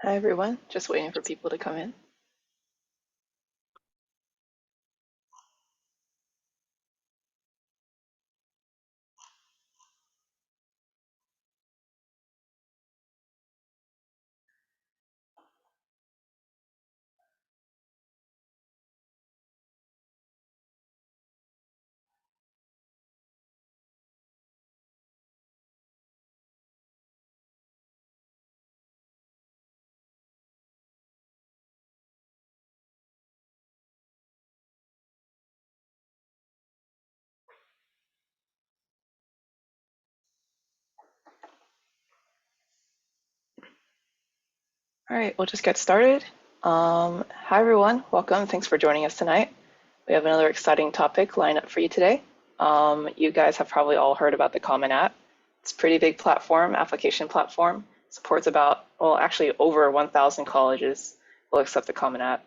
Hi everyone, just waiting for people to come in. All right, we'll just get started. Hi everyone, welcome. Thanks for joining us tonight. We have another exciting topic lined up for you today. You guys have probably all heard about the Common App. It's a pretty big platform, application platform. Supports about, well, actually over 1,000 colleges will accept the Common App.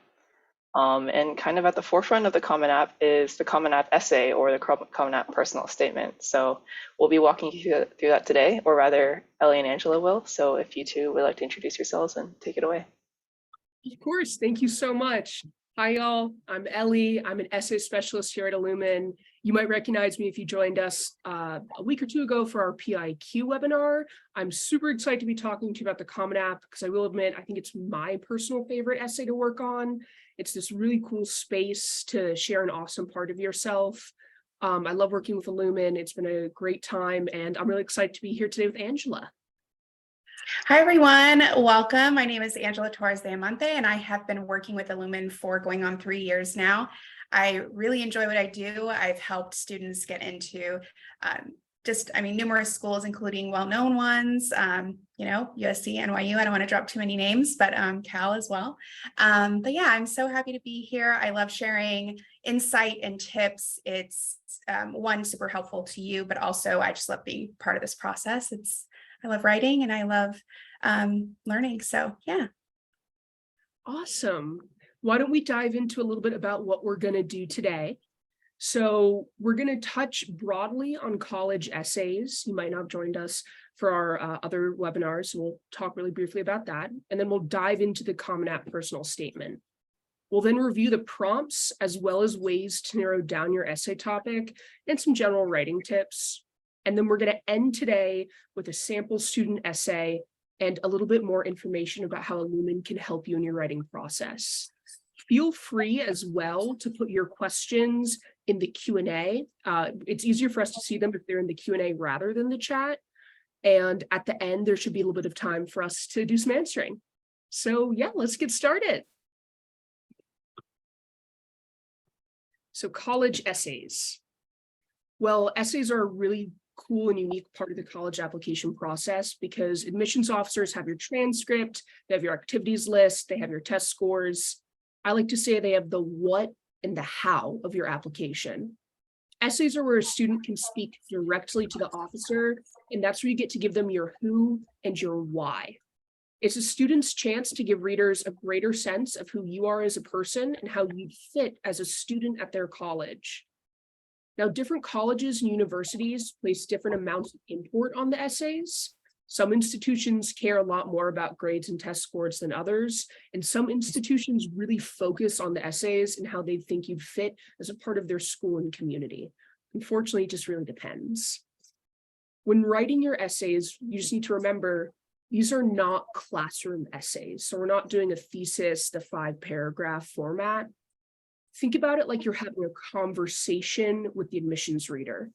And kind of at the forefront of the Common App is the Common App essay or the Common App personal statement. So we'll be walking you through that today, or rather, Ellie and Angela will. So if you two would like to introduce yourselves and take it away. Of course, thank you so much. Hi, y'all. I'm Ellie. I'm an essay specialist here at Illumin. You might recognize me if you joined us a week or two ago for our PIQ webinar. I'm super excited to be talking to you about the Common App because I will admit, I think it's my personal favorite essay to work on. It's this really cool space to share an awesome part of yourself. I love working with Illumin. It's been a great time, and I'm really excited to be here today with Angela. Hi, everyone. Welcome. My name is Angela Torres de Amante, and I have been working with Illumin for going on 3 years now. I really enjoy what I do. I've helped students get into numerous schools, including well-known ones, USC, NYU. I don't want to drop too many names, but Cal as well. But yeah, I'm so happy to be here. I love sharing insight and tips. It's one, super helpful to you, but also I just love being part of this process. I love writing and I love learning. So yeah. Awesome. Why don't we dive into a little bit about what we're going to do today? So we're going to touch broadly on college essays. You might not have joined us for our other webinars. So we'll talk really briefly about that. And then we'll dive into the Common App personal statement. We'll then review the prompts as well as ways to narrow down your essay topic and some general writing tips. And then we're going to end today with a sample student essay and a little bit more information about how Illumin can help you in your writing process. Feel free as well to put your questions in the Q&A. It's easier for us to see them if they're in the Q&A rather than the chat. And at the end, there should be a little bit of time for us to do some answering. So yeah, let's get started. So college essays. Well, essays are a really cool and unique part of the college application process because admissions officers have your transcript, they have your activities list, they have your test scores. I like to say they have the what and the how of your application. Essays are where a student can speak directly to the officer, and that's where you get to give them your who and your why. It's a student's chance to give readers a greater sense of who you are as a person and how you fit as a student at their college. Now, different colleges and universities place different amounts of import on the essays. Some institutions care a lot more about grades and test scores than others, and some institutions really focus on the essays and how they think you'd fit as a part of their school and community. Unfortunately, it just really depends. When writing your essays, you just need to remember these are not classroom essays. So we're not doing a thesis, the 5-paragraph format. Think about it like you're having a conversation with the admissions reader.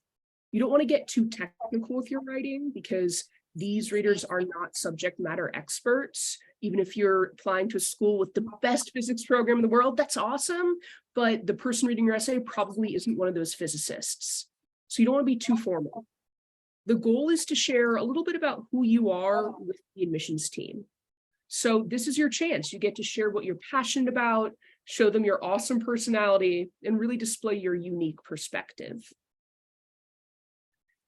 You don't want to get too technical with your writing because these readers are not subject matter experts. Even if you're applying to a school with the best physics program in the world, that's awesome. But the person reading your essay probably isn't one of those physicists. So you don't want to be too formal. The goal is to share a little bit about who you are with the admissions team. So this is your chance. You get to share what you're passionate about, show them your awesome personality, and really display your unique perspective.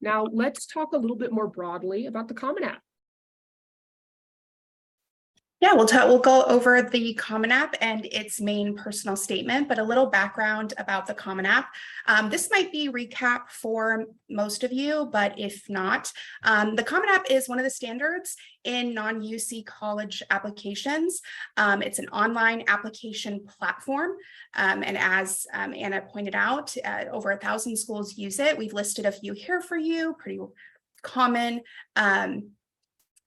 Now, let's talk a little bit more broadly about the Common App. Yeah, we'll go over the Common App and its main personal statement, but a little background about the Common App. This might be recap for most of you, but if not, the Common App is one of the standards in non-UC college applications. It's an online application platform. And as Anna pointed out, over 1,000 schools use it. We've listed a few here for you, pretty common.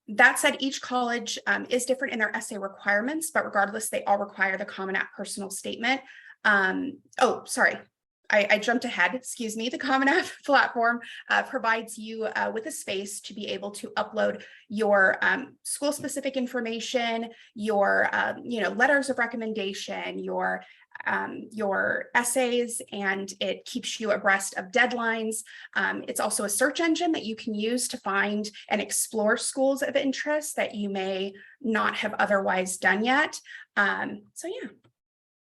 That said, each college is different in their essay requirements, but regardless, they all require the Common App personal statement. Oh, sorry, I jumped ahead, excuse me. The Common App platform provides you with a space to be able to upload your school-specific information, your letters of recommendation, your essays, and it keeps you abreast of deadlines. It's also a search engine that you can use to find and explore schools of interest that you may not have otherwise done yet. So yeah.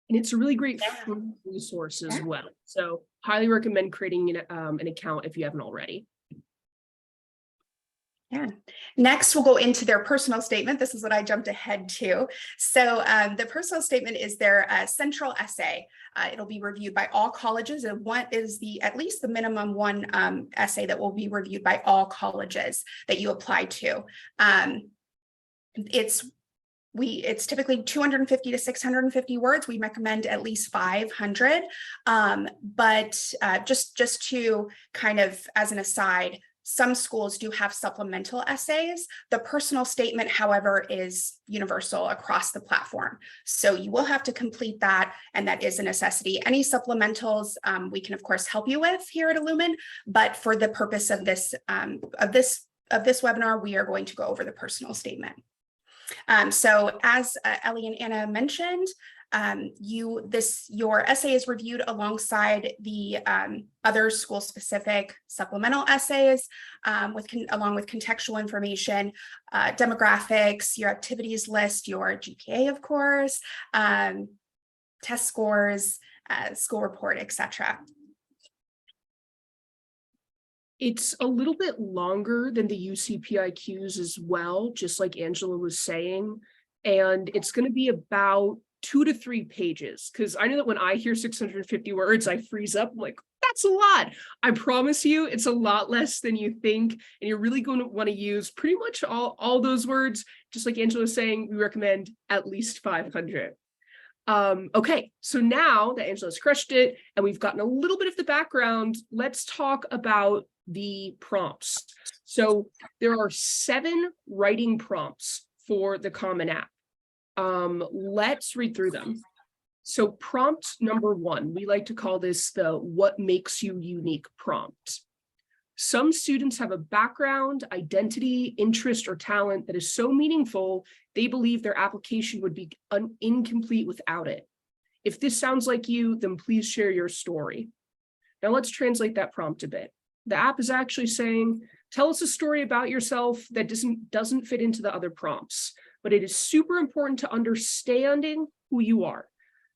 And it's a really great free resource as well. So highly recommend creating an account if you haven't already. Yeah. Next, we'll go into their personal statement. This is what I jumped ahead to. So the personal statement is their central essay. It'll be reviewed by all colleges. And what is at least the minimum one essay that will be reviewed by all colleges that you apply to. It's typically 250 to 650 words. We recommend at least 500. But just to kind of, as an aside, some schools do have supplemental essays. The personal statement, however, is universal across the platform. So you will have to complete that, and that is a necessity. Any supplementals we can, of course, help you with here at Illumin, but for the purpose of this webinar, we are going to go over the personal statement. So as Ellie and Anna mentioned, your essay is reviewed alongside the other school-specific supplemental essays, along with contextual information, demographics, your activities list, your GPA, of course, test scores, school report, etc. It's a little bit longer than the UCPIQs as well, just like Angela was saying, and it's going to be about 2 to 3 pages, because I know that when I hear 650 words, I freeze up. I'm like, that's a lot. I promise you, it's a lot less than you think, and you're really going to want to use pretty much all those words. Just like Angela was saying, we recommend at least 500. Okay, so now that Angela's crushed it and we've gotten a little bit of the background, let's talk about the prompts. So there are 7 writing prompts for the Common App. Let's read through them. So prompt number 1, we like to call this the what makes you unique prompt. Some students have a background, identity, interest, or talent that is so meaningful, they believe their application would be incomplete without it. If this sounds like you, then please share your story. Now let's translate that prompt a bit. The app is actually saying, tell us a story about yourself that doesn't fit into the other prompts, but it is super important to understanding who you are.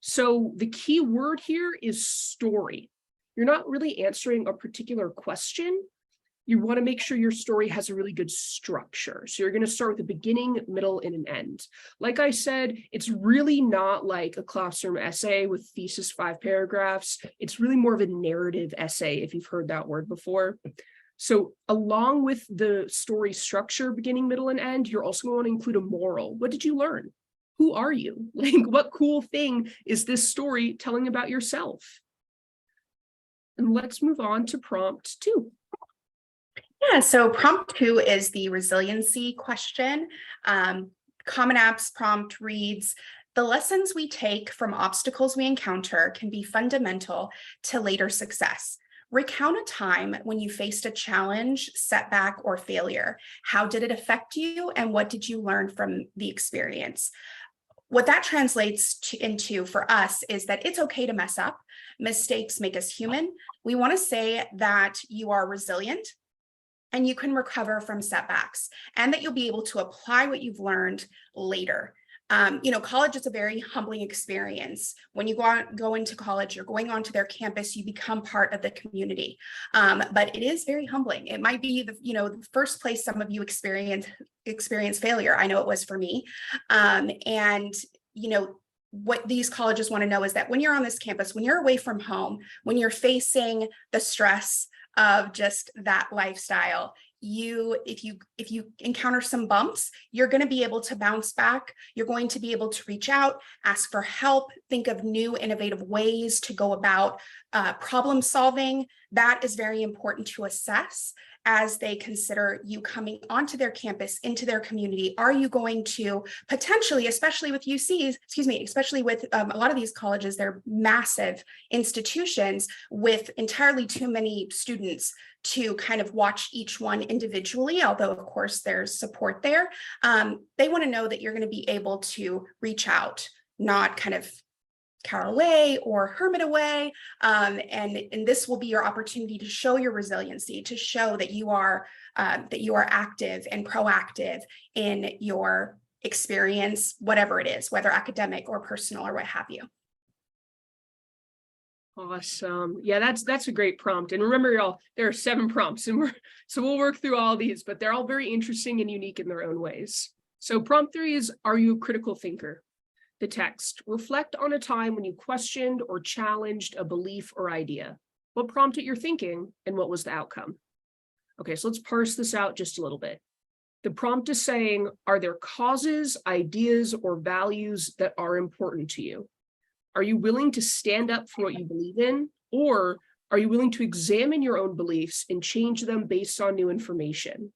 So the key word here is story. You're not really answering a particular question. You want to make sure your story has a really good structure. So you're going to start with a beginning, middle, and an end. Like I said, it's really not like a classroom essay with thesis 5 paragraphs. It's really more of a narrative essay, if you've heard that word before. So along with the story structure, beginning, middle, and end, you're also going to include a moral. What did you learn? Who are you? Like, what cool thing is this story telling about yourself? And let's move on to prompt 2. Yeah, so prompt 2 is the resiliency question. Common App's prompt reads, the lessons we take from obstacles we encounter can be fundamental to later success. Recount a time when you faced a challenge, setback, or failure. How did it affect you, and what did you learn from the experience? What that translates into for us is that it's okay to mess up. Mistakes make us human. We want to say that you are resilient and you can recover from setbacks, and that you'll be able to apply what you've learned later. College is a very humbling experience. When you go into college, you're going onto their campus, you become part of the community. But it is very humbling. It might be the first place some of you experience experience failure. I know it was for me. And, what these colleges want to know is that when you're on this campus, when you're away from home, when you're facing the stress of just that lifestyle, if you encounter some bumps, you're going to be able to bounce back. You're going to be able to reach out, ask for help, think of new innovative ways to go about problem solving. That is very important to assess as they consider you coming onto their campus, into their community. Are you going to potentially, especially with UCs, especially with a lot of these colleges, they're massive institutions with entirely too many students to kind of watch each one individually, although of course there's support there. They want to know that you're going to be able to reach out, not kind of cower away or hermit away. And this will be your opportunity to show your resiliency, to show that you are active and proactive in your experience, whatever it is, whether academic or personal or what have you. Awesome. Yeah, that's a great prompt. And remember, y'all, there are 7 prompts, and we'll work through all these, but they're all very interesting and unique in their own ways. So prompt 3 is, are you a critical thinker? The text, reflect on a time when you questioned or challenged a belief or idea. What prompted your thinking and what was the outcome? Okay, so let's parse this out just a little bit. The prompt is saying, are there causes, ideas, or values that are important to you? Are you willing to stand up for what you believe in? Or are you willing to examine your own beliefs and change them based on new information?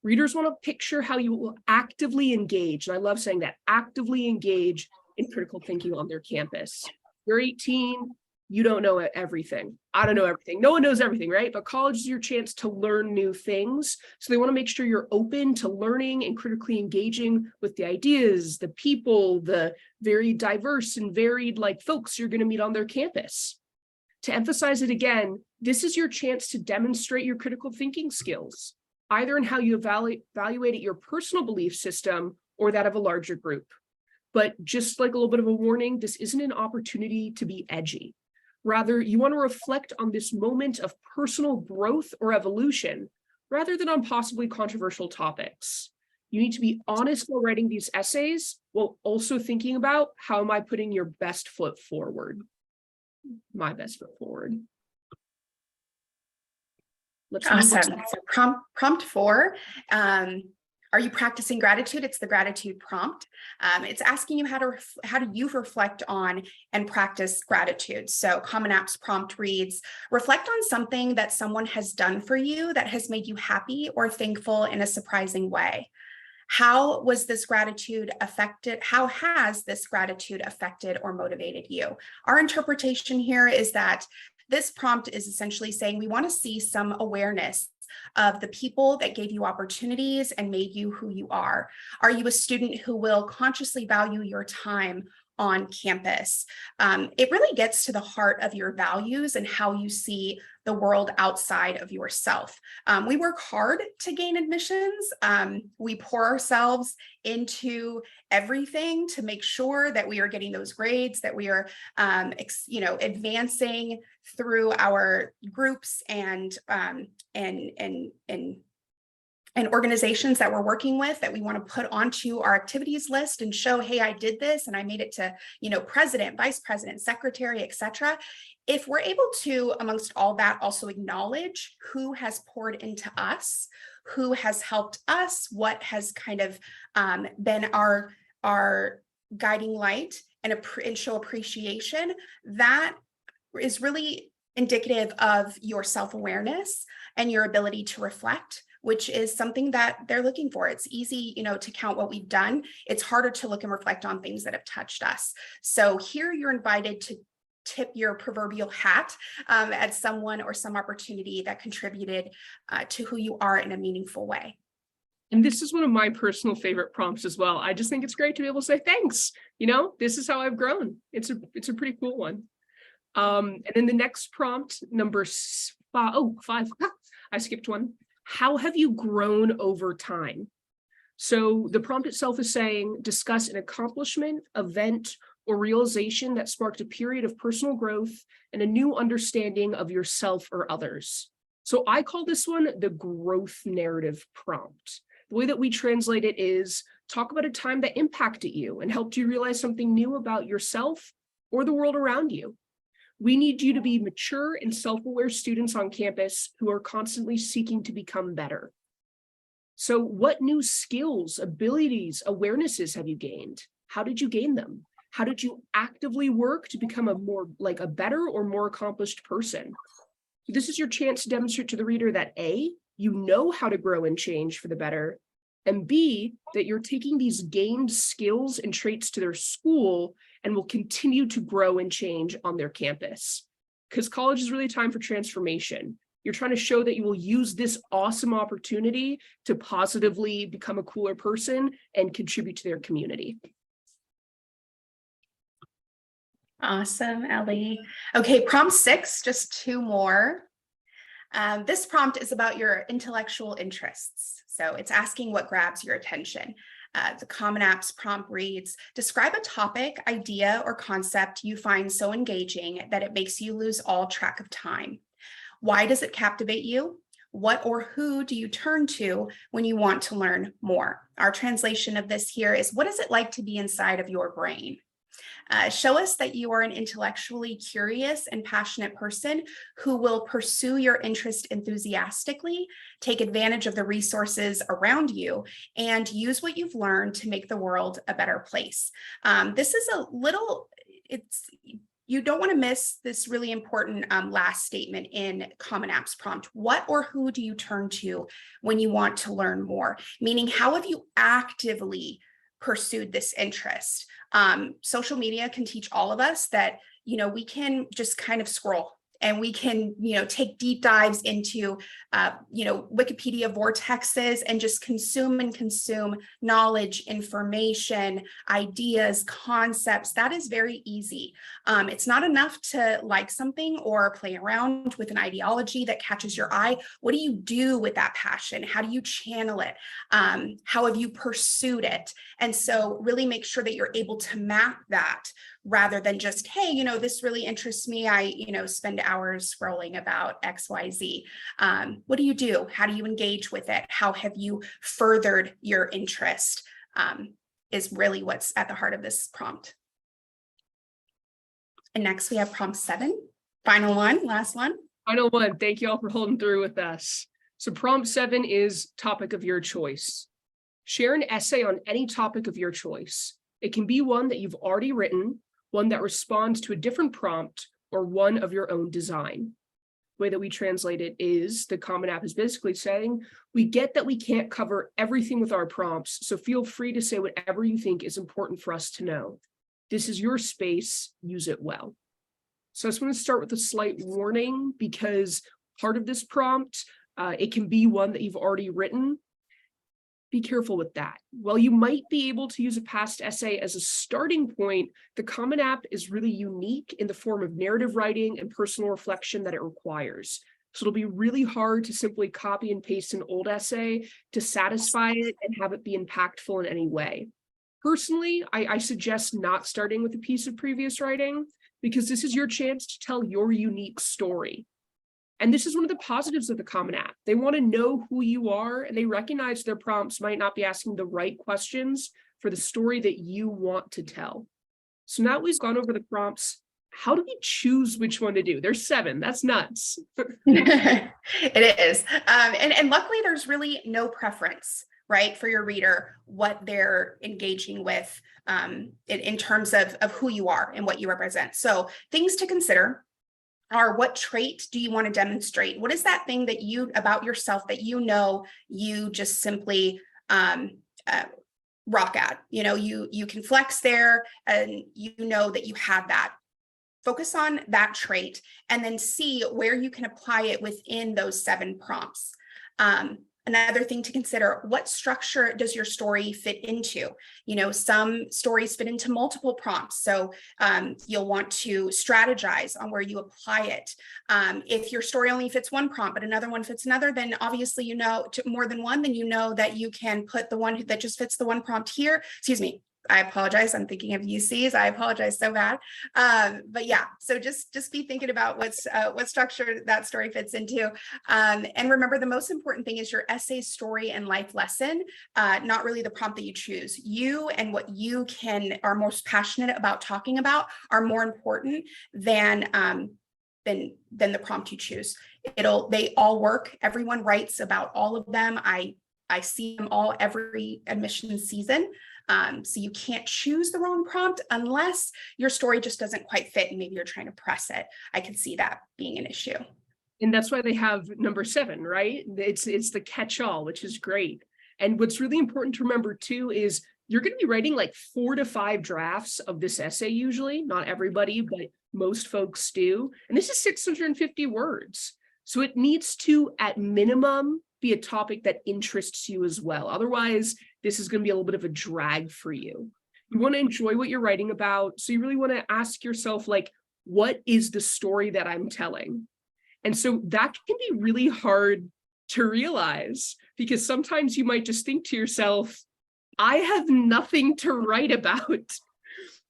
Readers want to picture how you will actively engage, and I love saying that, actively engage in critical thinking on their campus. You're 18, you don't know everything. I don't know everything. No one knows everything, right? But college is your chance to learn new things. So they want to make sure you're open to learning and critically engaging with the ideas, the people, the very diverse and varied folks you're going to meet on their campus. To emphasize it again, this is your chance to demonstrate your critical thinking skills, either in how you evaluate your personal belief system or that of a larger group. But just like a little bit of a warning, this isn't an opportunity to be edgy. Rather, you want to reflect on this moment of personal growth or evolution, rather than on possibly controversial topics. You need to be honest while writing these essays, while also thinking about, how am I putting your best foot forward? My best foot forward. Let's awesome. So prompt 4, are you practicing gratitude? It's the gratitude prompt. It's asking you how do you reflect on and practice gratitude. So Common App's prompt reads, reflect on something that someone has done for you that has made you happy or thankful in a surprising way. How was this gratitude affected? How has this gratitude affected or motivated you? Our interpretation here is that this prompt is essentially saying we want to see some awareness of the people that gave you opportunities and made you who you are. Are you a student who will consciously value your time on campus? It really gets to the heart of your values and how you see the world outside of yourself. We work hard to gain admissions. We pour ourselves into everything to make sure that we are getting those grades, that we are advancing through our groups and organizations that we're working with, that we want to put onto our activities list and show, hey, I did this and I made it to, president, vice president, secretary, etc. If we're able to, amongst all that, also acknowledge who has poured into us, who has helped us, what has kind of been our guiding light, and show appreciation, that is really indicative of your self-awareness and your ability to reflect, which is something that they're looking for. It's easy, to count what we've done. It's harder to look and reflect on things that have touched us. So here you're invited to tip your proverbial hat at someone or some opportunity that contributed to who you are in a meaningful way. And this is one of my personal favorite prompts as well. I just think it's great to be able to say thanks. This is how I've grown. It's a pretty cool one. And then the next prompt, number 5. I skipped one. How have you grown over time? So the prompt itself is saying, discuss an accomplishment, event, or realization that sparked a period of personal growth and a new understanding of yourself or others. So I call this one the growth narrative prompt. The way that we translate it is talk about a time that impacted you and helped you realize something new about yourself or the world around you. We need you to be mature and self-aware students on campus who are constantly seeking to become better. So what new skills, abilities, awarenesses have you gained? How did you gain them? How did you actively work to become a better or more accomplished person? This is your chance to demonstrate to the reader that A, you know how to grow and change for the better, and B, that you're taking these gained skills and traits to their school and will continue to grow and change on their campus. Because college is really a time for transformation. You're trying to show that you will use this awesome opportunity to positively become a cooler person and contribute to their community. Awesome, Ellie. Okay, prompt 6, just 2 more. This prompt is about your intellectual interests. So it's asking what grabs your attention. The Common Apps prompt reads, describe a topic, idea, or concept you find so engaging that it makes you lose all track of time. Why does it captivate you? What or who do you turn to when you want to learn more? Our translation of this here is, what is it like to be inside of your brain? Show us that you are an intellectually curious and passionate person who will pursue your interest enthusiastically, take advantage of the resources around you, and use what you've learned to make the world a better place. This is you don't want to miss this really important last statement in Common Apps prompt. What or who do you turn to when you want to learn more? Meaning, how have you actively pursued this interest? Social media can teach all of us that, we can just kind of scroll and we can, take deep dives into, Wikipedia vortexes and just consume knowledge, information, ideas, concepts. That is very easy. It's not enough to like something or play around with an ideology that catches your eye. What do you do with that passion? How do you channel it? How have you pursued it? And so really make sure that you're able to map that rather than just, hey, this really interests me. I, spend hours scrolling about XYZ. What do you do? How do you engage with it? How have you furthered your interest? Is really what's at the heart of this prompt. And next we have prompt 7, final one, last one. Final one. Thank you all for holding through with us. So prompt 7 is topic of your choice. Share an essay on any topic of your choice. It can be one that you've already written, one that responds to a different prompt, or one of your own design. The way that we translate it is, the Common App is basically saying, we get that we can't cover everything with our prompts, so feel free to say whatever you think is important for us to know. This is your space, use it well. So I just want to start with a slight warning, because part of this prompt, it can be one that you've already written. Be careful with that. While you might be able to use a past essay as a starting point, the Common App is really unique in the form of narrative writing and personal reflection that it requires. So it'll be really hard to simply copy and paste an old essay to satisfy it and have it be impactful in any way. Personally, I suggest not starting with a piece of previous writing, because this is your chance to tell your unique story. And this is one of the positives of the Common App. They want to know who you are, and they recognize their prompts might not be asking the right questions for the story that you want to tell. So now we've gone over the prompts. How do we choose which one to do? There's 7. That's nuts. It is. And luckily, there's really no preference, right, for your reader, what they're engaging with in terms of who you are and what you represent. So things to consider are, what trait do you want to demonstrate? What is that thing that about yourself that you just simply rock at? You can flex there, and that you have that. Focus on that trait and then see where you can apply it within those 7 prompts. Another thing to consider, what structure does your story fit into? Some stories fit into multiple prompts, so you'll want to strategize on where you apply it. If your story only fits one prompt, but another one fits another, then obviously more than one, then that you can put the one that just fits the one prompt here, I apologize. I'm thinking of UCs. I apologize so bad. But yeah, so just be thinking about what structure that story fits into. And remember, the most important thing is your essay, story, and life lesson, not really the prompt that you choose. You and what you are most passionate about talking about are more important than the prompt you choose. They all work. Everyone writes about all of them. I see them all every admission season. So you can't choose the wrong prompt unless your story just doesn't quite fit and maybe you're trying to press it. I can see that being an issue. And that's why they have number 7, right? It's the catch-all, which is great. And what's really important to remember too is you're going to be writing like 4 to 5 drafts of this essay usually. Not everybody, but most folks do. And this is 650 words. So it needs to, at minimum, be a topic that interests you as well. Otherwise, this is going to be a little bit of a drag for you. You want to enjoy what you're writing about. So you really want to ask yourself, like, what is the story that I'm telling? And so that can be really hard to realize, because sometimes you might just think to yourself, I have nothing to write about.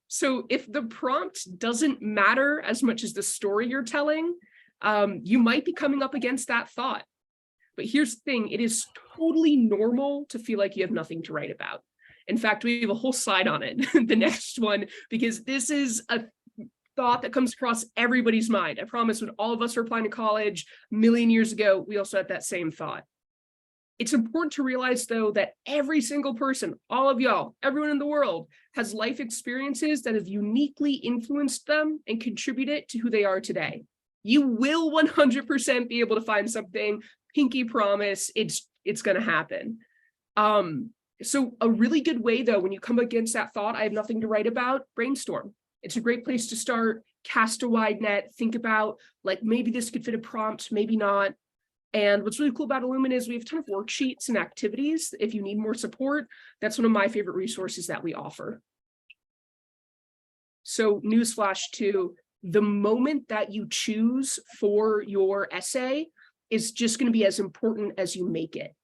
So if the prompt doesn't matter as much as the story you're telling, you might be coming up against that thought. But here's the thing, it is totally normal to feel like you have nothing to write about. In fact, we have a whole slide on it, the next one, because this is a thought that comes across everybody's mind. I promise, when all of us were applying to college a million years ago, we also had that same thought. It's important to realize, though, that every single person, all of y'all, everyone in the world, has life experiences that have uniquely influenced them and contributed to who they are today. You will 100% be able to find something. Pinky promise, it's going to happen. So a really good way, though, when you come against that thought, I have nothing to write about, brainstorm. It's a great place to start. Cast a wide net. Think about, like, maybe this could fit a prompt, maybe not. And what's really cool about Illumin is we have a ton of worksheets and activities. If you need more support, that's one of my favorite resources that we offer. So newsflash too, the moment that you choose for your essay is just going to be as important as you make it.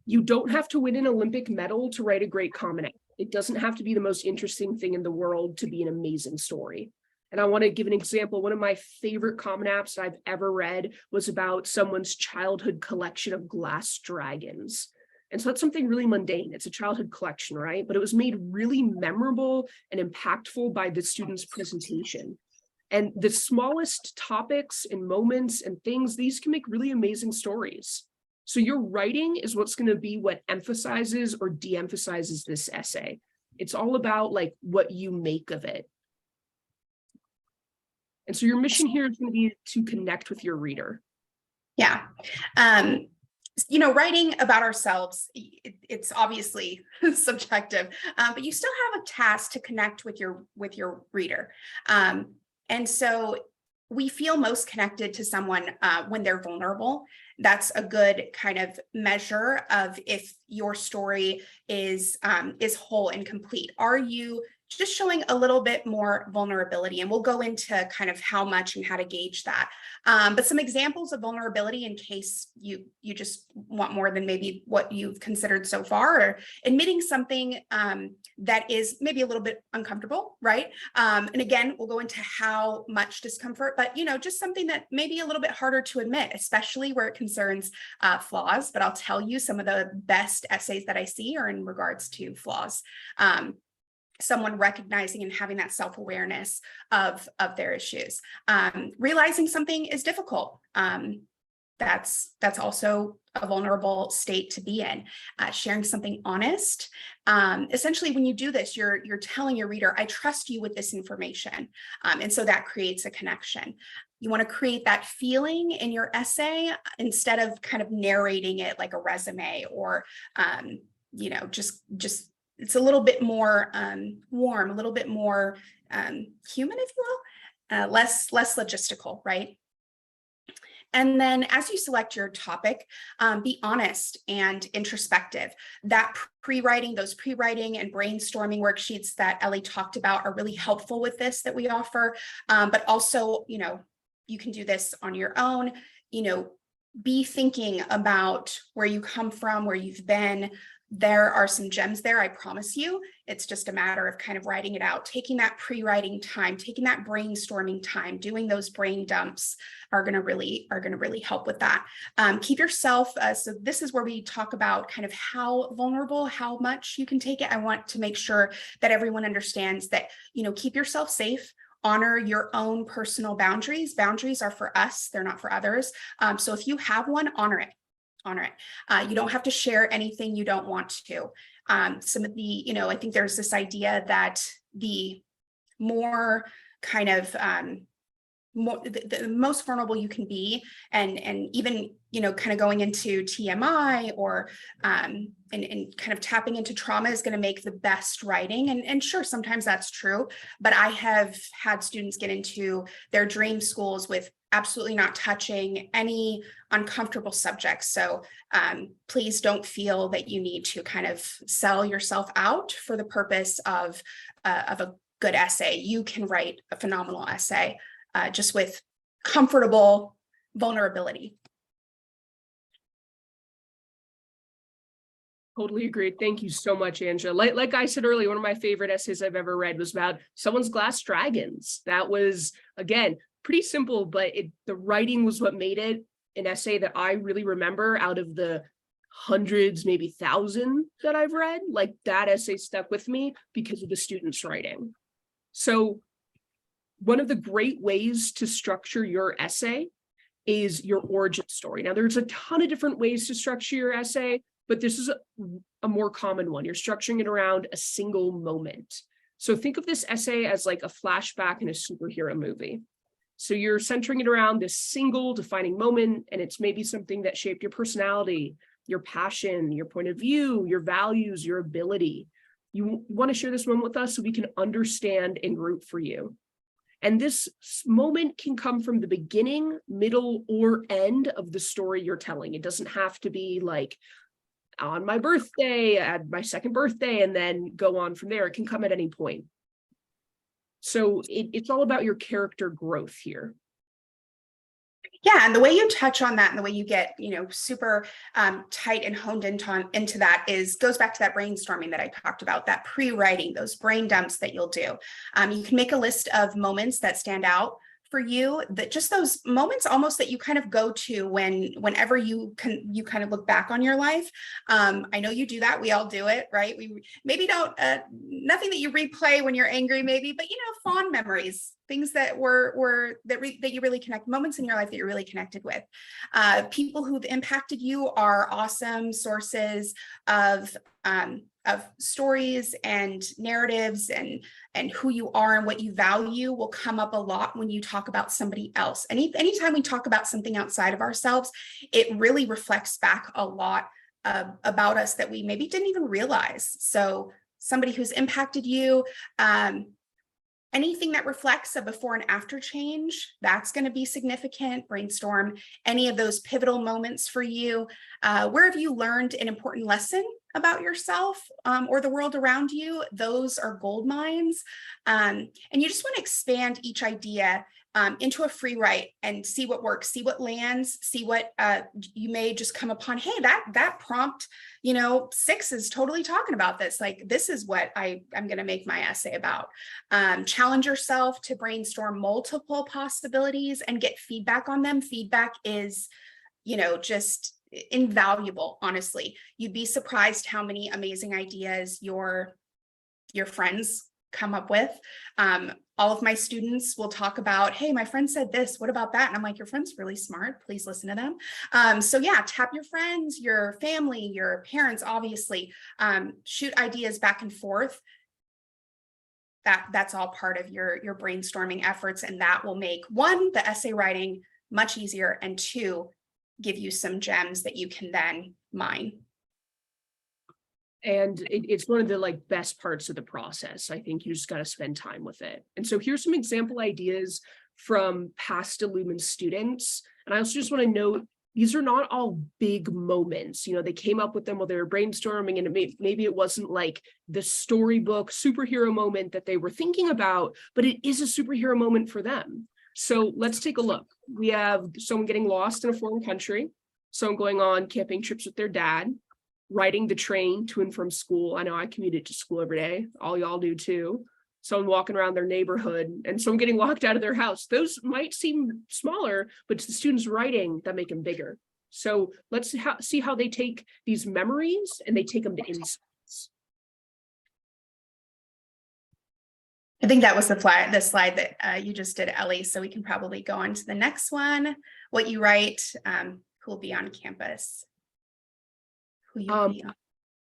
You don't have to win an Olympic medal to write a great Common App. It doesn't have to be the most interesting thing in the world to be an amazing story. And I want to give an example. One of my favorite Common Apps I've ever read was about someone's childhood collection of glass dragons. And so that's something really mundane. It's a childhood collection, right? But it was made really memorable and impactful by the student's presentation. And the smallest topics and moments and things, these can make really amazing stories. So your writing is what's going to be what emphasizes or de-emphasizes this essay. It's all about, like, what you make of it. And so your mission here is going to be to connect with your reader. Yeah. Writing about ourselves, it's obviously subjective, but you still have a task to connect with your reader. And so we feel most connected to someone when they're vulnerable. That's a good kind of measure of if your story is whole and complete. Are you just showing a little bit more vulnerability? And we'll go into kind of how much and how to gauge that. But some examples of vulnerability, in case you just want more than maybe what you've considered so far, or admitting something that is maybe a little bit uncomfortable, right? And again, we'll go into how much discomfort, but just something that may be a little bit harder to admit, especially where it concerns flaws. But I'll tell you, some of the best essays that I see are in regards to flaws. Someone recognizing and having that self-awareness of their issues. Realizing something is difficult. That's also a vulnerable state to be in. Sharing something honest. Essentially, when you do this, you're telling your reader, I trust you with this information. And so that creates a connection. You want to create that feeling in your essay instead of kind of narrating it like a resume, or just it's a little bit more warm, a little bit more human, if you will, less logistical, right? And then as you select your topic, be honest and introspective. That those pre-writing and brainstorming worksheets that Ellie talked about are really helpful with this that we offer. But also, you can do this on your own. be thinking about where you come from, where you've been. There are some gems there, I promise you. It's just a matter of kind of writing it out, taking that pre-writing time, taking that brainstorming time, doing those brain dumps are going to really help with that. Keep yourself, so this is where we talk about kind of how vulnerable, how much you can take it. I want to make sure that everyone understands that, keep yourself safe. Honor your own personal boundaries. Boundaries are for us, they're not for others. So if you have one, honor it. You don't have to share anything you don't want to. Some of the, I think there's this idea that the more kind of the most vulnerable you can be, and even kind of going into TMI or and kind of tapping into trauma is going to make the best writing. And sure, sometimes that's true, but I have had students get into their dream schools with absolutely not touching any uncomfortable subjects. So please don't feel that you need to kind of sell yourself out for the purpose of a good essay. You can write a phenomenal essay just with comfortable vulnerability. Totally agreed. Thank you so much, Angela. Like I said earlier, one of my favorite essays I've ever read was about someone's glass dragons. That was, again, pretty simple, but the writing was what made it an essay that I really remember out of the hundreds, maybe 1,000 that I've read. Like, that essay stuck with me because of the students' writing. So one of the great ways to structure your essay is your origin story. Now, there's a ton of different ways to structure your essay, but this is a more common one. You're structuring it around a single moment. So think of this essay as like a flashback in a superhero movie. So you're centering it around this single defining moment, and it's maybe something that shaped your personality, your passion, your point of view, your values, your ability. You want to share this moment with us so we can understand and root for you. And this moment can come from the beginning, middle, or end of the story you're telling. It doesn't have to be like on my birthday, at my second birthday, and then go on from there. It can come at any point. So it's all about your character growth here. Yeah, and the way you touch on that and the way you get, super tight and honed into that goes back to that brainstorming that I talked about, that pre-writing, those brain dumps that you'll do. You can make a list of moments that stand out for you, that just those moments almost that you kind of go to whenever you kind of look back on your life. I know you do that. We all do it, right? We maybe don't, nothing that you replay when you're angry, maybe, but fond memories, things that that you really connect, moments in your life that you're really connected with. People who've impacted you are awesome sources of stories and narratives, and who you are and what you value will come up a lot when you talk about somebody else. Anytime we talk about something outside of ourselves, it really reflects back a lot about us that we maybe didn't even realize. So somebody who's impacted you, anything that reflects a before and after change, that's going to be significant. Brainstorm any of those pivotal moments for you. Where have you learned an important lesson about yourself or the world around you? Those are gold mines. And you just want to expand each idea into a free write and see what works, see what lands, see what you may just come upon. Hey, that prompt, 6 is totally talking about this. Like, this is what I'm going to make my essay about. Challenge yourself to brainstorm multiple possibilities and get feedback on them. Feedback is, just invaluable. Honestly, you'd be surprised how many amazing ideas your friends come up with. All of my students will talk about, hey, my friend said this, what about that? And I'm like, your friend's really smart, please listen to them. So yeah, tap your friends, your family, your parents, obviously. Shoot ideas back and forth. That's all part of your brainstorming efforts, and that will make, 1, the essay writing much easier, and 2, give you some gems that you can then mine. And it's one of the best parts of the process. I think you just got to spend time with it. And so here's some example ideas from past Illumin students. And I also just want to note, these are not all big moments. They came up with them while they were brainstorming, and maybe it wasn't like the storybook superhero moment that they were thinking about, but it is a superhero moment for them. So let's take a look. We have someone getting lost in a foreign country. someone going on camping trips with their dad, riding the train to and from school. I know I commuted to school every day. All y'all do too. Someone walking around their neighborhood and someone getting locked out of their house. Those might seem smaller, but it's the students writing that make them bigger. So let's see how they take these memories and they take them to insights. I think that was the slide that you just did, Ellie. So we can probably go on to the next one. What you write, who will be on campus. Who you'll be on.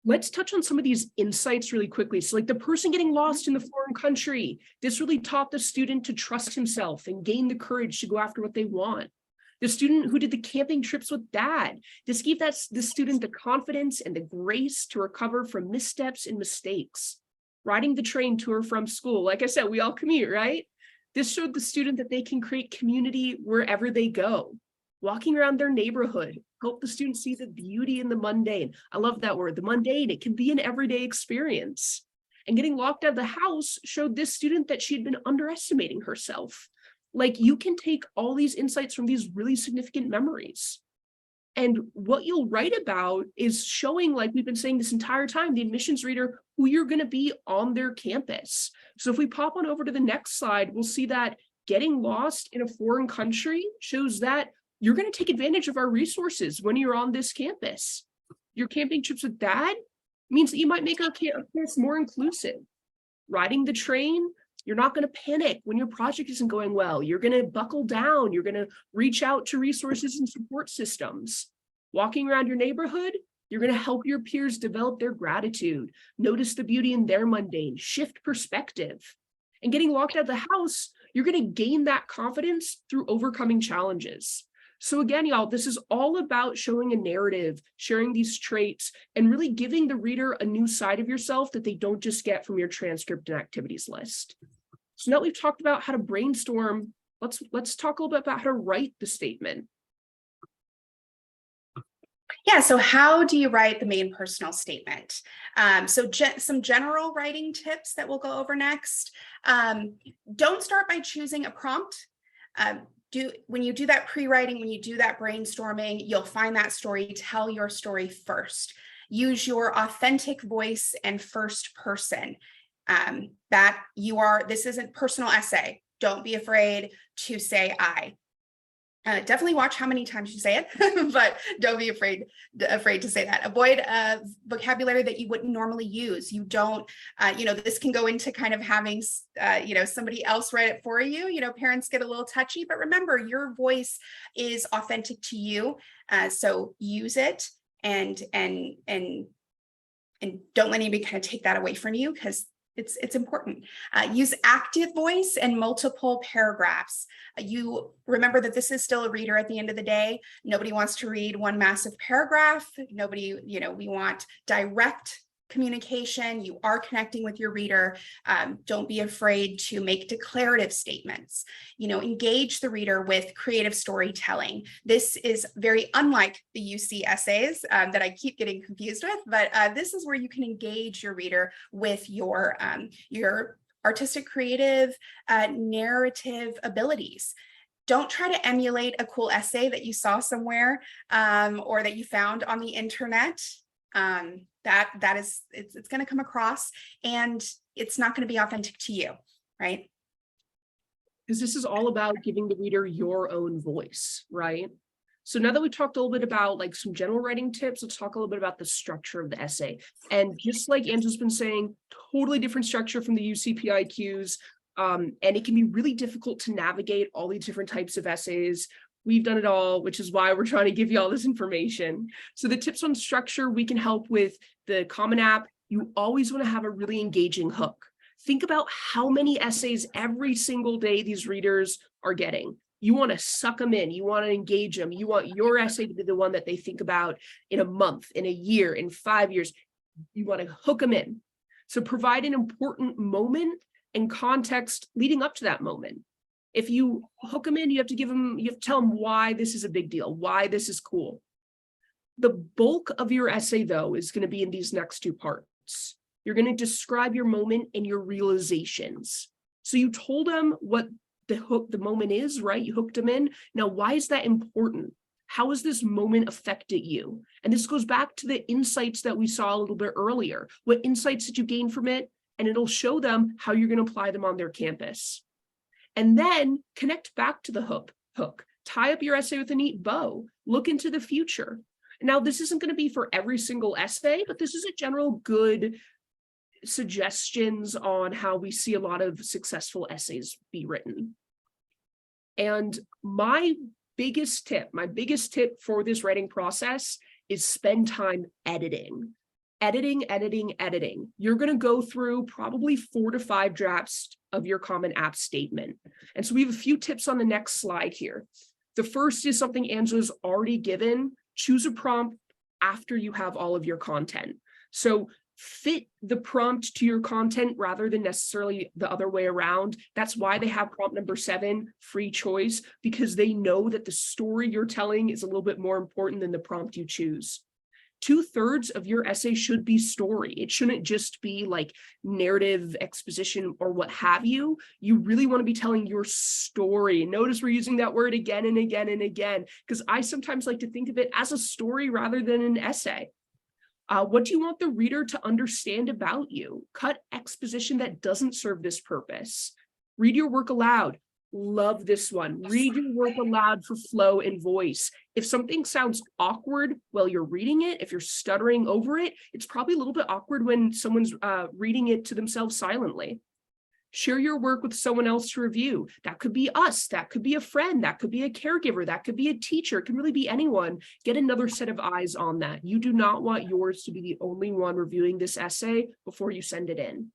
Let's touch on some of these insights really quickly. So like the person getting lost in the foreign country, this really taught the student to trust himself and gain the courage to go after what they want. The student who did the camping trips with dad, this gave the student the confidence and the grace to recover from missteps and mistakes. Riding the train to or from school, like I said, we all commute, right? This showed the student that they can create community wherever they go. Walking around their neighborhood, help the student see the beauty in the mundane. I love that word, the mundane. It can be an everyday experience. And getting locked out of the house showed this student that she had been underestimating herself. Like you can take all these insights from these really significant memories. And what you'll write about is showing, like we've been saying this entire time, the admissions reader, who you're going to be on their campus. So if we pop on over to the next slide, we'll see that getting lost in a foreign country shows that you're going to take advantage of our resources when you're on this campus. Your camping trips with dad means that you might make our campus more inclusive. Riding the train, you're not going to panic when your project isn't going well. You're going to buckle down. You're going to reach out to resources and support systems. Walking around your neighborhood, you're going to help your peers develop their gratitude, notice the beauty in their mundane, shift perspective. And getting locked out of the house, you're going to gain that confidence through overcoming challenges. So again, y'all, this is all about showing a narrative, sharing these traits, and really giving the reader a new side of yourself that they don't just get from your transcript and activities list. So now we've talked about how to brainstorm, let's talk a little bit about how to write the statement. Yeah, so how do you write the main personal statement? Some general writing tips that we'll go over next. Don't start by choosing a prompt. When you do that pre-writing, when you do that brainstorming, you'll find that story, tell your story first. Use your authentic voice and first person. This isn't personal essay. Don't be afraid to say I. Definitely watch how many times you say it, but don't be afraid to say that. Avoid vocabulary that you wouldn't normally use. You don't, this can go into kind of having, somebody else write it for you. Parents get a little touchy, but remember your voice is authentic to you. So use it and don't let anybody kind of take that away from you, because it's important. Use active voice and multiple paragraphs. You remember that this is still a reader at the end of the day. Nobody wants to read one massive paragraph. Nobody, we want direct communication. You are connecting with your reader. Don't be afraid to make declarative statements. Engage the reader with creative storytelling. This is very unlike the UC essays that I keep getting confused with, but this is where you can engage your reader with your artistic, creative, narrative abilities. Don't try to emulate a cool essay that you saw somewhere or that you found on the internet. It's going to come across and it's not going to be authentic to you, right? Because this is all about giving the reader your own voice, right? So now that we've talked a little bit about like some general writing tips, let's talk a little bit about the structure of the essay. And just like Angela's been saying, totally different structure from the UCPIQs. And it can be really difficult to navigate all these different types of essays. We've done it all, which is why we're trying to give you all this information. So the tips on structure, we can help with the Common App. You always want to have a really engaging hook. Think about how many essays every single day these readers are getting. You want to suck them in. You want to engage them. You want your essay to be the one that they think about in a month, in a year, in 5 years. You want to hook them in. So provide an important moment and context leading up to that moment. If you hook them in, you have to tell them why this is a big deal, why this is cool. The bulk of your essay, though, is going to be in these next two parts. You're going to describe your moment and your realizations. So you told them what the moment is, right? You hooked them in. Now, why is that important? How has this moment affected you? And this goes back to the insights that we saw a little bit earlier. What insights did you gain from it? And it'll show them how you're going to apply them on their campus. And then connect back to the hook. Tie up your essay with a neat bow. Look into the future. Now, this isn't going to be for every single essay, but this is a general good suggestions on how we see a lot of successful essays be written. And my biggest tip for this writing process is spend time editing. Editing. You're going to go through probably 4 to 5 drafts of your Common App statement. And so we have a few tips on the next slide here. The first is something Angela's already given. Choose a prompt after you have all of your content. So fit the prompt to your content rather than necessarily the other way around. That's why they have prompt number 7, free choice, because they know that the story you're telling is a little bit more important than the prompt you choose. 2/3 of your essay should be story. It shouldn't just be like narrative exposition or what have you. You really want to be telling your story. Notice we're using that word again and again and again, because I sometimes like to think of it as a story rather than an essay. What do you want the reader to understand about you? Cut exposition that doesn't serve this purpose. Read your work aloud. Love this one. Read your work aloud for flow and voice. If something sounds awkward while you're reading it, if you're stuttering over it, it's probably a little bit awkward when someone's reading it to themselves silently. Share your work with someone else to review. That could be us, that could be a friend, that could be a caregiver, that could be a teacher, it can really be anyone. Get another set of eyes on that. You do not want yours to be the only one reviewing this essay before you send it in.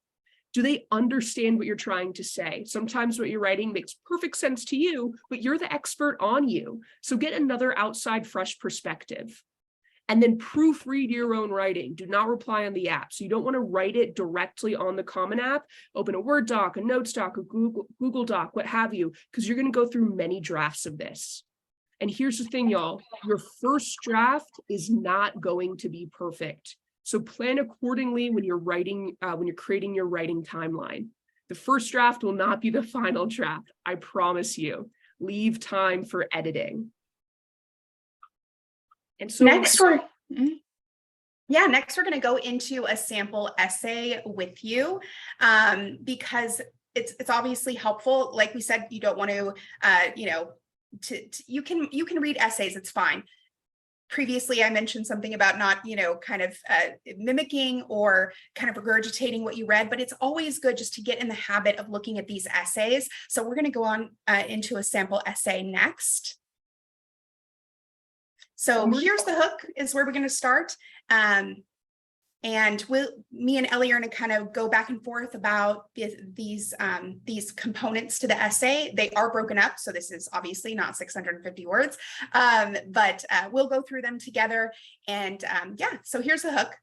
Do they understand what you're trying to say? Sometimes what you're writing makes perfect sense to you, but you're the expert on you. So get another outside fresh perspective. And then proofread your own writing. Do not reply on the app. So you don't want to write it directly on the Common App. Open a Word doc, a Notes doc, a Google Doc, what have you, because you're going to go through many drafts of this. And here's the thing, y'all. Your first draft is not going to be perfect. So plan accordingly when you're writing, when you're creating your writing timeline. The first draft will not be the final draft. I promise you. Leave time for editing. And so next we're going to go into a sample essay with you because it's obviously helpful. Like we said, you don't want to, you can read essays. It's fine. Previously, I mentioned something about not, kind of mimicking or kind of regurgitating what you read, but it's always good just to get in the habit of looking at these essays. So we're going to go on into a sample essay next. So here's the hook is where we're going to start. And me and Ellie are going to kind of go back and forth about these components to the essay. They are broken up, so this is obviously not 650 words, but we'll go through them together. And yeah, so here's the hook.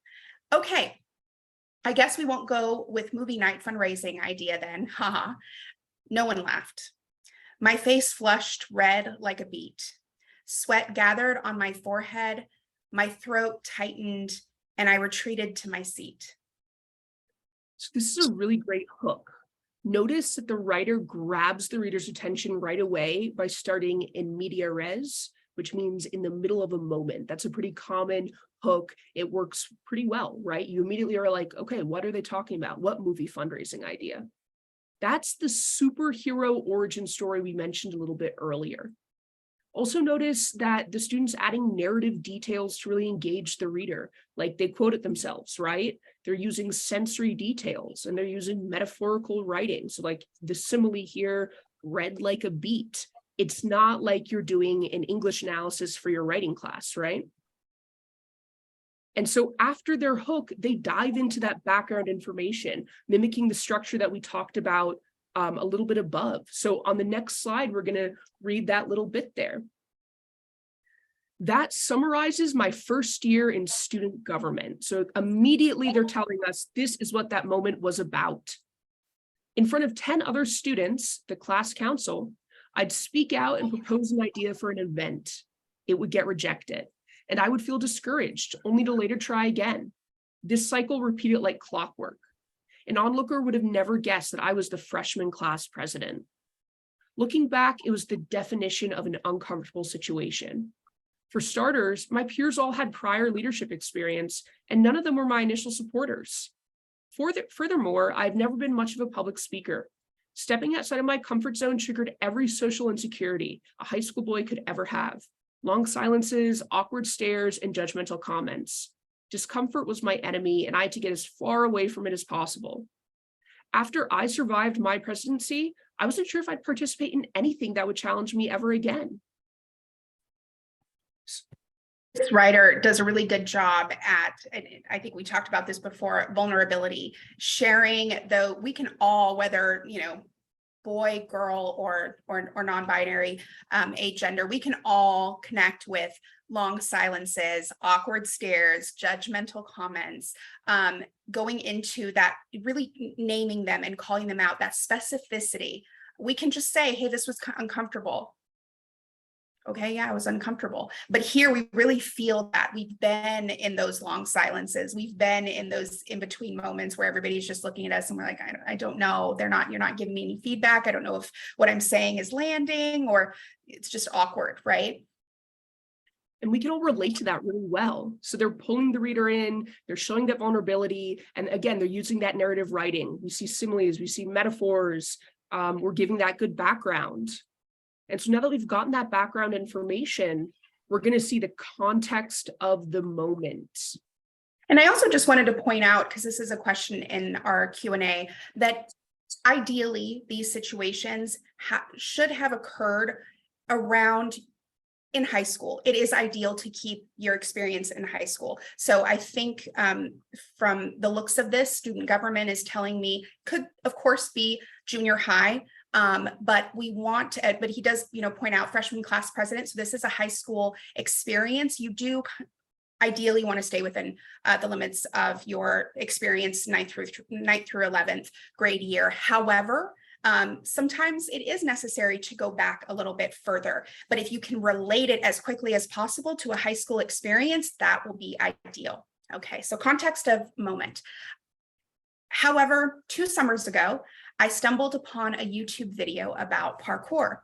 Okay, I guess we won't go with movie night fundraising idea then. Haha. No one laughed. My face flushed red like a beet. Sweat gathered on my forehead. My throat tightened. And I retreated to my seat. So this is a really great hook. Notice that the writer grabs the reader's attention right away by starting in media res, which means in the middle of a moment. That's a pretty common hook. It works pretty well, right? You immediately are like, okay, what are they talking about? What movie fundraising idea? That's the superhero origin story we mentioned a little bit earlier. Also notice that the students adding narrative details to really engage the reader, like they quote it themselves, right? They're using sensory details and they're using metaphorical writing. So like the simile here, read like a beet. It's not like you're doing an English analysis for your writing class, right? And so after their hook, they dive into that background information, mimicking the structure that we talked about a little bit above. So on the next slide, we're going to read that little bit there. That summarizes my first year in student government. So immediately they're telling us this is what that moment was about. In front of 10 other students, the class council, I'd speak out and propose an idea for an event. It would get rejected, and I would feel discouraged, only to later try again. This cycle repeated like clockwork. An onlooker would have never guessed that I was the freshman class president. Looking back, it was the definition of an uncomfortable situation. For starters, my peers all had prior leadership experience, and none of them were my initial supporters. Furthermore, I've never been much of a public speaker. Stepping outside of my comfort zone triggered every social insecurity a high school boy could ever have. Long silences, awkward stares, and judgmental comments. Discomfort was my enemy, and I had to get as far away from it as possible. After I survived my presidency, I wasn't sure if I'd participate in anything that would challenge me ever again. This writer does a really good job at, and I think we talked about this before, vulnerability, sharing, though we can all, whether, boy, girl, or non-binary, agender, we can all connect with long silences, awkward stares, judgmental comments, going into that, really naming them and calling them out, that specificity. We can just say, hey, this was uncomfortable. Okay, yeah, I was uncomfortable. But here we really feel that we've been in those long silences. We've been in those in-between moments where everybody's just looking at us and we're like, I don't know. You're not giving me any feedback. I don't know if what I'm saying is landing, or it's just awkward, right? And we can all relate to that really well. So they're pulling the reader in, they're showing that vulnerability. And again, they're using that narrative writing. We see similes, we see metaphors. We're giving that good background. And so now that we've gotten that background information, we're going to see the context of the moment. And I also just wanted to point out, because this is a question in our Q&A, that ideally these situations should have occurred around in high school. It is ideal to keep your experience in high school. So I think from the looks of this, student government is telling me could, of course, be junior high. But we want, but he does, point out freshman class president. So this is a high school experience. You do ideally want to stay within the limits of your experience 9th through 11th grade year. However, sometimes it is necessary to go back a little bit further, but if you can relate it as quickly as possible to a high school experience, that will be ideal. Okay, so context of moment. However, 2 summers ago, I stumbled upon a YouTube video about parkour,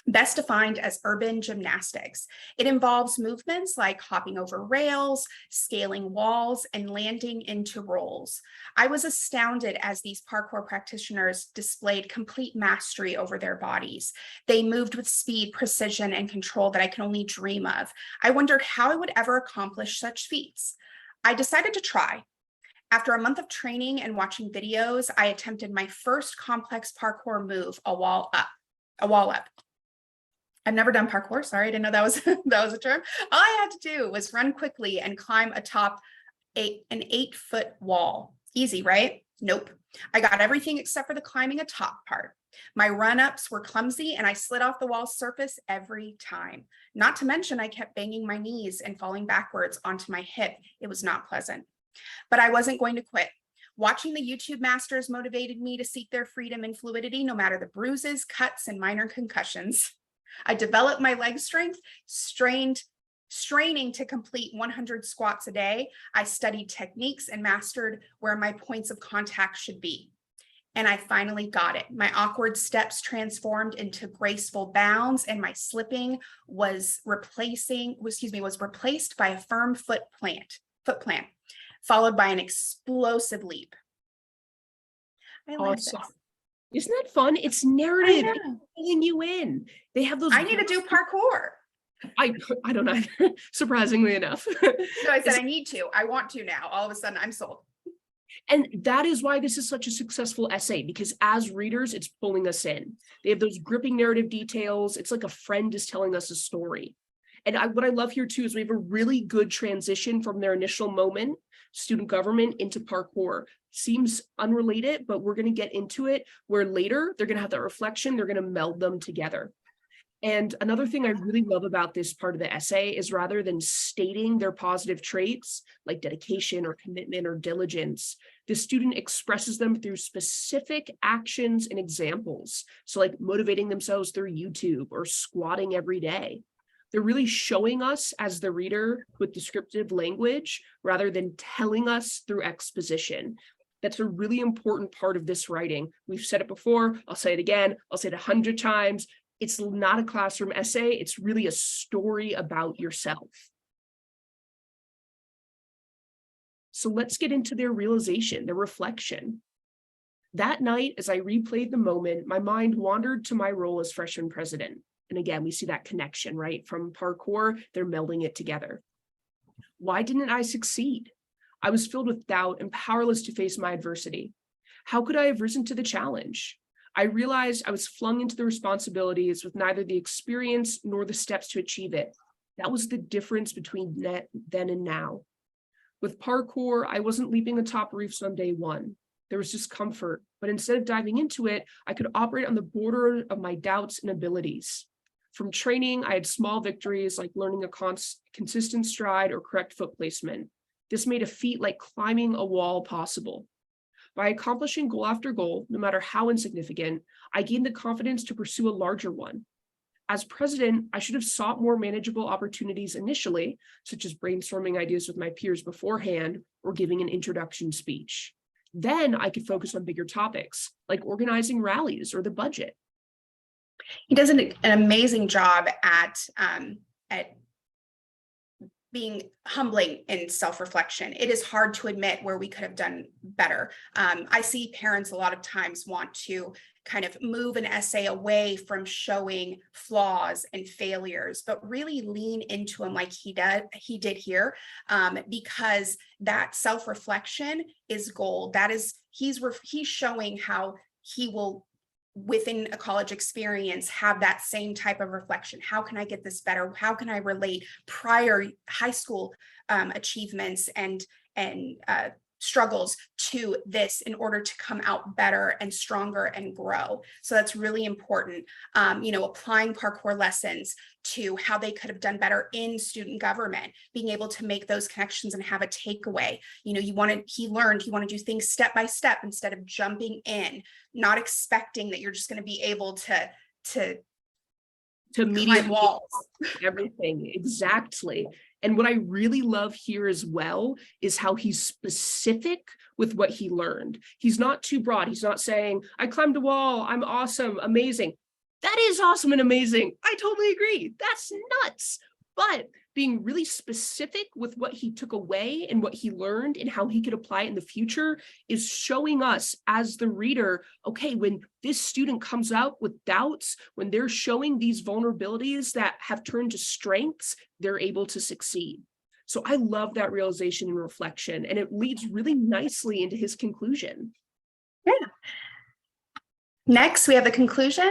best defined as urban gymnastics. It involves movements like hopping over rails, scaling walls, and landing into rolls. I was astounded as these parkour practitioners displayed complete mastery over their bodies. They moved with speed, precision, and control that I can only dream of. I wondered how I would ever accomplish such feats. I decided to try. After a month of training and watching videos, I attempted my first complex parkour move, a wall up. I've never done parkour. Sorry, I didn't know that was a term. All I had to do was run quickly and climb atop an 8-foot wall. Easy, right? Nope. I got everything except for the climbing atop part. My run-ups were clumsy and I slid off the wall's surface every time. Not to mention I kept banging my knees and falling backwards onto my hip. It was not pleasant. But I wasn't going to quit. Watching the YouTube masters motivated me to seek their freedom and fluidity, no matter the bruises, cuts, and minor concussions. I developed my leg strength, straining to complete 100 squats a day. I studied techniques and mastered where my points of contact should be. And I finally got it. My awkward steps transformed into graceful bounds, and my slipping was replaced by a firm foot plant, followed by an explosive leap. I like Awesome. this. Isn't that fun? It's narrative. It's pulling you in. They have those. I need to do parkour. I don't either, surprisingly enough. So I said, I need to. I want to now. All of a sudden, I'm sold. And that is why this is such a successful essay, because as readers, it's pulling us in. They have those gripping narrative details. It's like a friend is telling us a story. And what I love here too is we have a really good transition from their initial moment, student government, into parkour. Seems unrelated, but we're going to get into it where later they're going to have that reflection. They're going to meld them together. And another thing I really love about this part of the essay is rather than stating their positive traits like dedication or commitment or diligence, the student expresses them through specific actions and examples. So like motivating themselves through YouTube or squatting every day. They're really showing us as the reader with descriptive language rather than telling us through exposition. That's a really important part of this writing. We've said it before. I'll say it again. I'll say it 100 times. It's not a classroom essay. It's really a story about yourself. So let's get into their realization, their reflection. That night, as I replayed the moment, my mind wandered to my role as freshman president. And again, we see that connection, right? From parkour, they're melding it together. Why didn't I succeed? I was filled with doubt and powerless to face my adversity. How could I have risen to the challenge? I realized I was flung into the responsibilities with neither the experience nor the steps to achieve it. That was the difference between then and now. With parkour, I wasn't leaping atop roofs on day one. There was discomfort, but instead of diving into it, I could operate on the border of my doubts and abilities. From training, I had small victories like learning a consistent stride or correct foot placement. This made a feat like climbing a wall possible. By accomplishing goal after goal, no matter how insignificant, I gained the confidence to pursue a larger one. As president, I should have sought more manageable opportunities initially, such as brainstorming ideas with my peers beforehand or giving an introduction speech. Then I could focus on bigger topics, like organizing rallies or the budget. He does an amazing job at being humbling in self-reflection. It is hard to admit where we could have done better. I see parents a lot of times want to kind of move an essay away from showing flaws and failures, but really lean into them like he did here, because that self-reflection is gold. That is, he's showing how he will, within a college experience, have that same type of reflection. How can I get this better? How can I relate prior high school achievements and struggles to this in order to come out better and stronger and grow? So that's really important. Applying parkour lessons to how they could have done better in student government, being able to make those connections and have a takeaway. He learned you want to do things step by step instead of jumping in, not expecting that you're just going to be able to climb walls. Everything, exactly. And what I really love here as well is how he's specific with what he learned. He's not too broad. He's not saying, I climbed a wall, I'm awesome, amazing. That is awesome and amazing. I totally agree. That's nuts. But being really specific with what he took away and what he learned and how he could apply it in the future is showing us as the reader, okay, when this student comes out with doubts, when they're showing these vulnerabilities that have turned to strengths, they're able to succeed. So I love that realization and reflection, and it leads really nicely into his conclusion. Yeah. Next, we have the conclusion.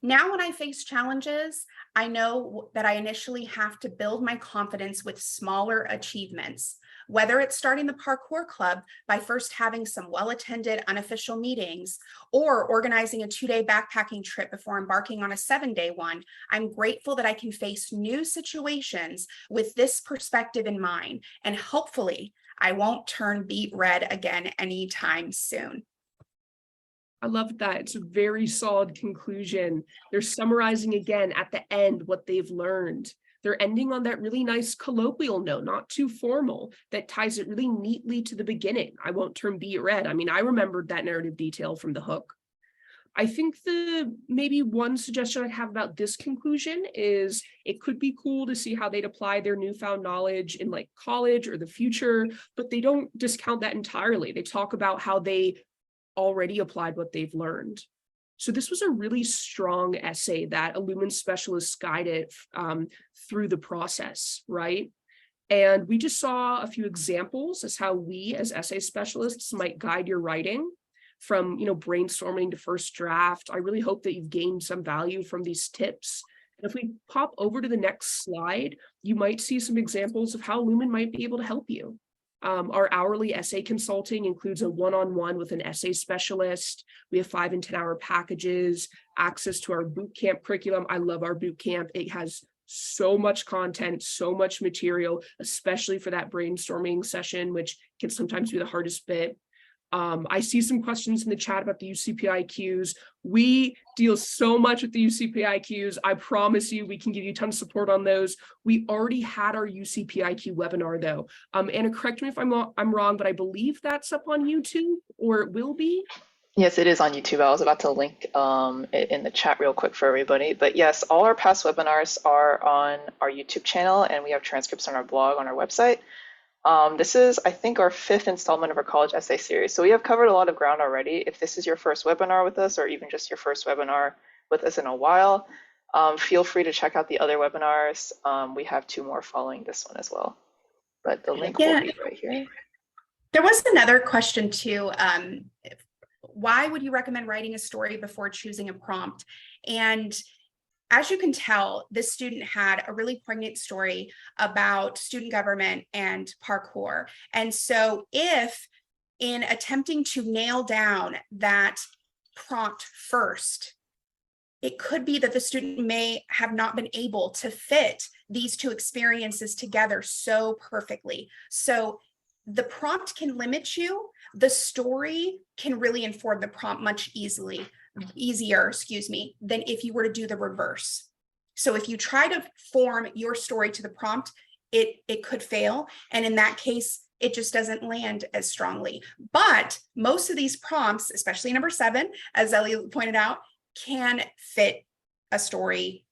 Now, when I face challenges, I know that I initially have to build my confidence with smaller achievements, whether it's starting the parkour club by first having some well-attended unofficial meetings or organizing a 2-day backpacking trip before embarking on a 7-day one. I'm grateful that I can face new situations with this perspective in mind, and hopefully I won't turn beet red again anytime soon. I love that. It's a very solid conclusion. They're summarizing again at the end what they've learned. They're ending on that really nice colloquial note, not too formal, that ties it really neatly to the beginning. I won't turn beet red. I mean, I remembered that narrative detail from the hook. I think maybe one suggestion I'd have about this conclusion is it could be cool to see how they'd apply their newfound knowledge in like college or the future, but they don't discount that entirely. They talk about how they already applied what they've learned. So this was a really strong essay that Illumin specialists guided through the process, right? And we just saw a few examples as how we as essay specialists might guide your writing from, brainstorming to first draft. I really hope that you've gained some value from these tips. And if we pop over to the next slide, you might see some examples of how Illumin might be able to help you. Our hourly essay consulting includes a one-on-one with an essay specialist. We have 5 and 10-hour packages, access to our boot camp curriculum. I love our boot camp. It has so much content, so much material, especially for that brainstorming session, which can sometimes be the hardest bit. I see some questions in the chat about the UCPIQs. We deal so much with the UCPIQs. I promise you, we can give you a ton of support on those. We already had our UCPIQ webinar though. Anna, correct me if I'm wrong, but I believe that's up on YouTube, or it will be. Yes, it is on YouTube. I was about to link it in the chat real quick for everybody. But yes, all our past webinars are on our YouTube channel, and we have transcripts on our blog on our website. This is, I think, our fifth installment of our college essay series. So we have covered a lot of ground already. If this is your first webinar with us, or even just your first webinar with us in a while, feel free to check out the other webinars. We have 2 more following this one as well. But the link will be right here. There was another question too. Why would you recommend writing a story before choosing a prompt? And as you can tell, this student had a really poignant story about student government and parkour. And so if in attempting to nail down that prompt first, it could be that the student may have not been able to fit these 2 experiences together so perfectly. So the prompt can limit you. The story can really inform the prompt much easier, than if you were to do the reverse. So if you try to form your story to the prompt, it could fail. And in that case, it just doesn't land as strongly. But most of these prompts, especially number 7, as Ellie pointed out, can fit a story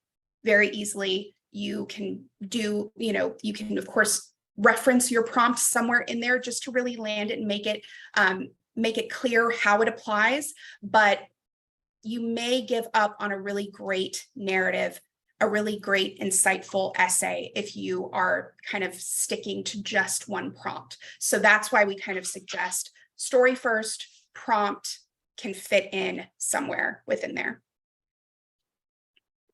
very easily. You can do, you can, of course, reference your prompt somewhere in there just to really land it and make it clear how it applies. But you may give up on a really great narrative, a really great insightful essay if you are kind of sticking to just one prompt. So that's why we kind of suggest story first, prompt can fit in somewhere within there.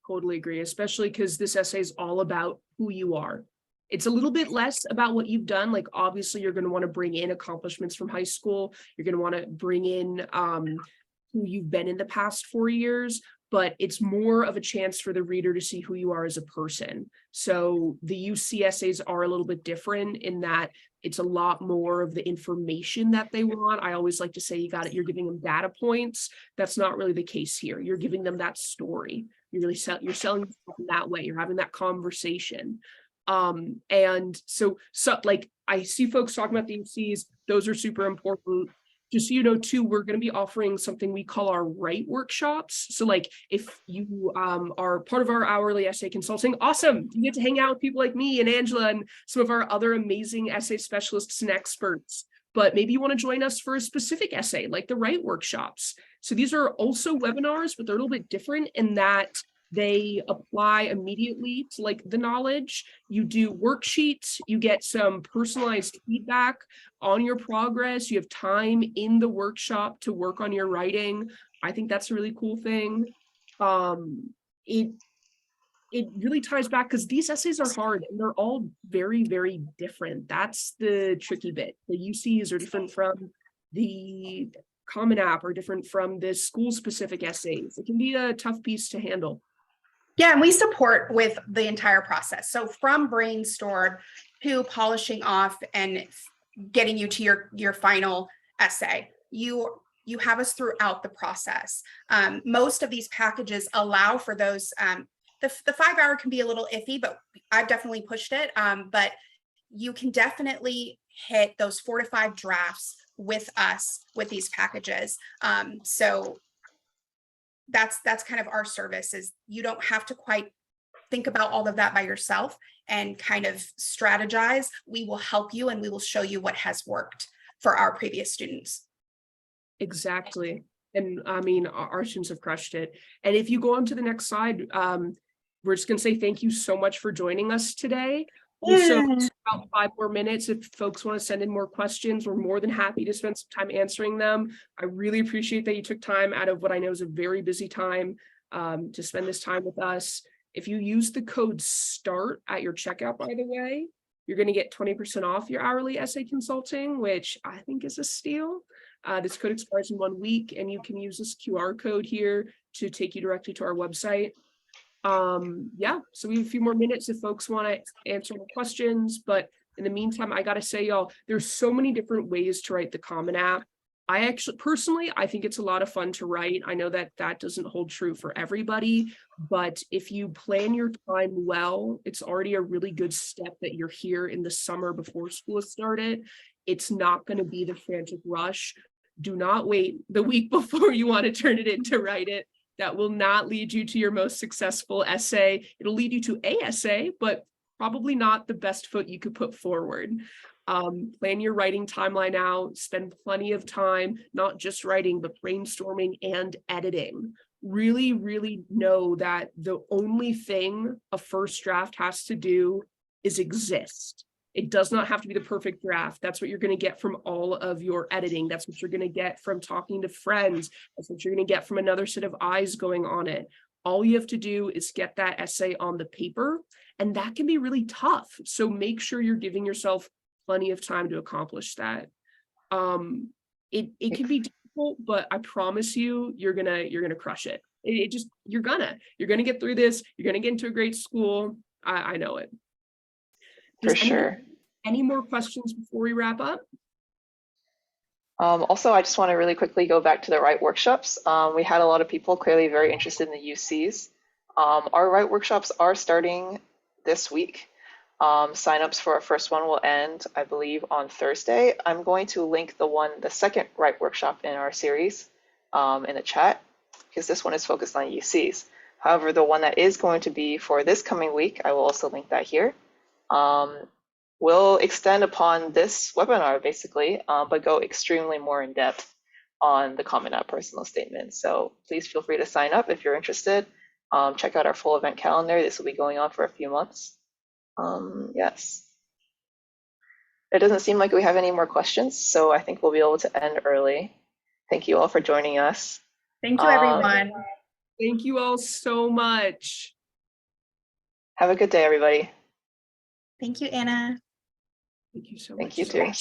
Totally agree, especially because this essay is all about who you are. It's a little bit less about what you've done. Like, obviously, you're going to want to bring in accomplishments from high school. You're going to want to bring in who you've been in the past 4 years, but it's more of a chance for the reader to see who you are as a person. So the UC essays are a little bit different in that it's a lot more of the information that they want. I always like to say you're giving them data points. That's not really the case here. You're giving them that story. You're selling yourself in that way. You're having that conversation. And so like I see folks talking about the UCs, those are super important. Just so you know too, we're going to be offering something we call our write workshops. So like if you are part of our hourly essay consulting, awesome, you get to hang out with people like me and Angela and some of our other amazing essay specialists and experts. But maybe you want to join us for a specific essay like the write workshops. So these are also webinars, but they're a little bit different in that they apply immediately to like the knowledge. You do worksheets, you get some personalized feedback on your progress. You have time in the workshop to work on your writing. I think that's a really cool thing. It really ties back because these essays are hard and they're all very, very different. That's the tricky bit. The UCs are different from the Common App, or different from the school-specific essays. It can be a tough piece to handle. Yeah, and we support with the entire process. So from brainstorm to polishing off and getting you to your final essay, you have us throughout the process. Most of these packages allow for those. The 5 hour can be a little iffy, but I've definitely pushed it. But you can definitely hit those 4 to 5 drafts with us with these packages. So that's kind of our service, is you don't have to quite think about all of that by yourself and kind of strategize. We will help you and we will show you what has worked for our previous students. Exactly. And I mean, our students have crushed it. And if you go on to the next slide, we're just going to say thank you so much for joining us today. Also, about 5 more minutes. If folks want to send in more questions, we're more than happy to spend some time answering them. I really appreciate that you took time out of what I know is a very busy time to spend this time with us. If you use the code START at your checkout, by the way, you're going to get 20% off your hourly essay consulting, which I think is a steal. This code expires in 1 week, and you can use this QR code here to take you directly to our website. Yeah, so we have a few more minutes if folks want to answer more questions, but in the meantime, I gotta say, y'all, there's so many different ways to write the Common App. I think it's a lot of fun to write. I know that doesn't hold true for everybody, but if you plan your time well, it's already a really good step that you're here in the summer before school has started. It's not going to be the frantic rush. Do not wait the week before you want to turn it in to write it. That will not lead you to your most successful essay. It'll lead you to a essay, but probably not the best foot you could put forward. Plan your writing timeline out, spend plenty of time, not just writing, but brainstorming and editing. Really, really know that the only thing a first draft has to do is exist. It does not have to be the perfect draft. That's what you're going to get from all of your editing. That's what you're going to get from talking to friends. That's what you're going to get from another set of eyes going on it. All you have to do is get that essay on the paper, and that can be really tough. So make sure you're giving yourself plenty of time to accomplish that. It can be difficult, but I promise you, you're gonna crush it. You're gonna get through this. You're gonna get into a great school. I know it. For sure. Any more questions before we wrap up? Also, I just want to really quickly go back to the write workshops. We had a lot of people clearly very interested in the UCs. Our write workshops are starting this week. Signups for our first one will end, I believe, on Thursday. I'm going to link the second write workshop in our series in the chat, because this one is focused on UCs. However, the one that is going to be for this coming week, I will also link that here. Will extend upon this webinar basically, but go extremely more in depth on the Common App personal statement. So please feel free to sign up if you're interested. Check out our full event calendar. This will be going on for a few months. Yes. It doesn't seem like we have any more questions, so I think we'll be able to end early. Thank you all for joining us. Thank you, everyone. Thank you all so much. Have a good day, everybody. Thank you, Anna. Thank you so Thank much. you too.